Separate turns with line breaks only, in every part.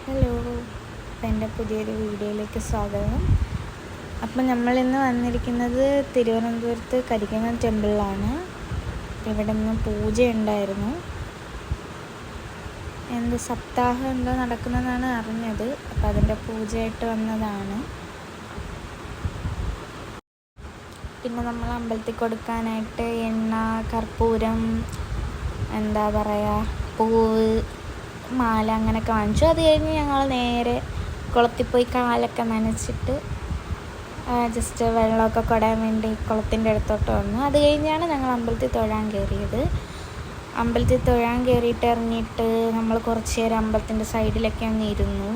Hello, എൻ്റെ പുതിയൊരു വീഡിയോയിലേക്ക് സ്വാഗതം. അപ്പം നമ്മളിന്ന് വന്നിരിക്കുന്നത് തിരുവനന്തപുരത്ത് കരിക്കകം ടെമ്പിളിലാണ്. ഇവിടെ നിന്ന് പൂജയുണ്ടായിരുന്നു. സപ്താഹം എന്തോ നടക്കുന്നതെന്നാണ് അറിഞ്ഞത്. അപ്പം അതിൻ്റെ പൂജയായിട്ട് വന്നതാണ്. പിന്നെ നമ്മൾ അമ്പലത്തിൽ കൊടുക്കാനായിട്ട് എണ്ണ, കർപ്പൂരം, പൂവ്, മാല അങ്ങനെയൊക്കെ വാങ്ങിച്ചു. അത് കഴിഞ്ഞ് ഞങ്ങൾ നേരെ കുളത്തിൽ പോയി കാലൊക്കെ നനച്ചിട്ട് ജസ്റ്റ് വെള്ളമൊക്കെ കൊടാൻ വേണ്ടി കുളത്തിൻ്റെ അടുത്തോട്ട് വന്നു. അത് കഴിഞ്ഞാണ് ഞങ്ങൾ അമ്പലത്തിൽ തൊഴാൻ കയറിയത്. അമ്പലത്തിൽ തൊഴാൻ കയറിയിട്ട് ഇറങ്ങിയിട്ട് നമ്മൾ കുറച്ച് നേരം അമ്പലത്തിൻ്റെ സൈഡിലൊക്കെ ഒന്ന് ഇരുന്നു.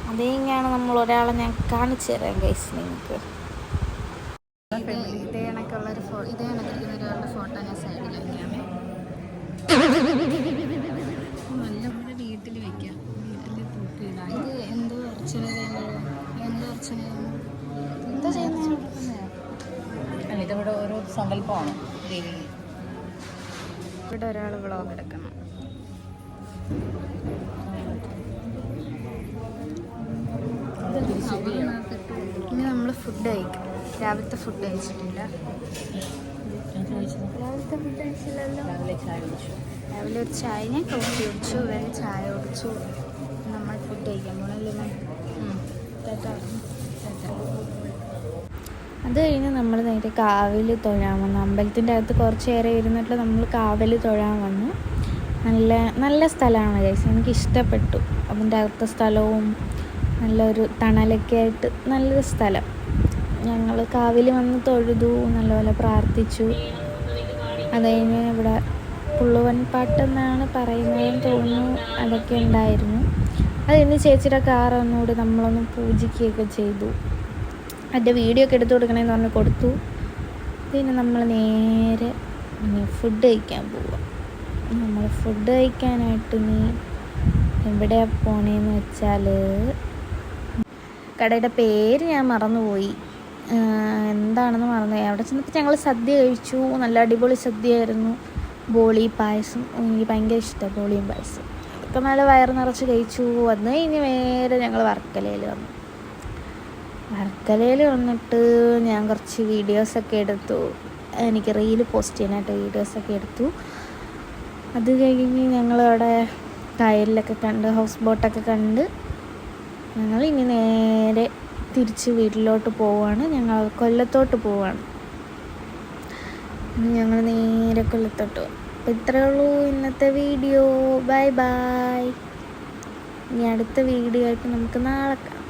അത് കഴിഞ്ഞാണ് നമ്മൾ ഒരാളെ ഞാൻ കാണിച്ചു തരാം ഗൈസ് നിങ്ങൾക്ക്. ഇതേ കണക്കുള്ളൊരു ഒരാളുടെ ഫോട്ടോ ഞാൻ സൈഡിൽ വയ്ക്കാം. നല്ല വീട്ടിൽ വയ്ക്കാം, വീട്ടിൽ തൂക്കിയിടാം. ഇത് എന്തോ അർച്ചന എന്താ ചെയ്യുന്നത്?
ഇതിവിടെ ഓരോ സങ്കല്പമാണ് ദേവി.
ഇവിടെ ഒരാൾ വ്ളോഗ് എടുക്കണം. ഇനി നമ്മൾ ഫുഡ് കഴിക്കും. രാവിലത്തെ ഫുഡ് കഴിച്ചിട്ടില്ല. രാവിലത്തെ ഫുഡ് കഴിച്ചില്ലല്ലോ. രാവിലെ ഒരു ചായ, ഞാൻ കോഫി കുടിച്ചു, വേറെ ചായ കുടിച്ചു. നമ്മൾ ഫുഡ് കഴിക്കാൻ പോകണല്ലേ. അത് കഴിഞ്ഞ് നമ്മൾ നേരെ കാവിൽ തൊഴാൻ വന്നു. അമ്പലത്തിൻ്റെ അകത്ത് കുറച്ച് നേരം ഇരുന്നിട്ട് നമ്മൾ കാവിൽ തൊഴാൻ വന്നു. നല്ല സ്ഥലമാണ് ഗൈസ്, എനിക്ക് ഇഷ്ടപ്പെട്ടു. അതിൻ്റെ അകത്തെ സ്ഥലവും നല്ലൊരു തണലൊക്കെ ആയിട്ട് നല്ലൊരു സ്ഥലം. ഞങ്ങൾ കാവിൽ വന്ന് തൊഴുതു, നല്ലപോലെ പ്രാർത്ഥിച്ചു. അത് കഴിഞ്ഞ് ഇവിടെ പുള്ളുവൻ പാട്ടെന്നാണ് പറയുന്നതെന്ന് തോന്നുന്നു, അതൊക്കെ ഉണ്ടായിരുന്നു. അത് കഴിഞ്ഞ് ചേച്ചിയുടെ കാർ ഒന്നുകൂടി നമ്മളൊന്ന് പൂജിക്കുകയൊക്കെ ചെയ്തു. അതിൻ്റെ വീഡിയോ ഒക്കെ എടുത്തു കൊടുക്കണമെന്ന് പറഞ്ഞ് കൊടുത്തു. പിന്നെ നമ്മൾ നേരെ ഫുഡ് കഴിക്കാൻ പോവുക. നമ്മൾ ഫുഡ് കഴിക്കാനായിട്ട് ഇനി എവിടെയാണ് പോണേന്ന് വെച്ചാൽ, കടയുടെ പേര് ഞാൻ മറന്നുപോയി, എന്താണെന്ന് മറന്നുപോയി. അവിടെ ചെന്നപ്പോൾ ഞങ്ങൾ സദ്യ കഴിച്ചു. നല്ല അടിപൊളി സദ്യയായിരുന്നു. ബോളി പായസം എനിക്ക് ഭയങ്കര ഇഷ്ടമാണ്. ബോളിയും പായസം അതൊക്കെ നല്ല വയറ് നിറച്ച് കഴിച്ചു. വന്ന് കഴിഞ്ഞ് നേരെ ഞങ്ങൾ വർക്കലയിൽ വന്നു. വർക്കലയിൽ വന്നിട്ട് ഞാൻ കുറച്ച് വീഡിയോസൊക്കെ എടുത്തു. എനിക്ക് റീല് പോസ്റ്റ് ചെയ്യാനായിട്ട് വീഡിയോസൊക്കെ എടുത്തു. അത് കഴിഞ്ഞ് ഞങ്ങളവിടെ കായലിലൊക്കെ കണ്ട്, ഹൗസ് ബോട്ടൊക്കെ കണ്ട് ഞങ്ങൾ ഇനി നേരെ തിരിച്ച് വീട്ടിലോട്ട് പോവുകയാണ്. ഞങ്ങൾ കൊല്ലത്തോട്ട് പോവുകയാണ്. ഞങ്ങൾ നേരെ കൊല്ലത്തോട്ട് പോകും. അപ്പോൾ ഇത്രയേ ഉള്ളൂ ഇന്നത്തെ വീഡിയോ. Bye bye. ഇനി അടുത്ത വീഡിയോ ആയിട്ട് നമുക്ക് നാളെ കാണാം.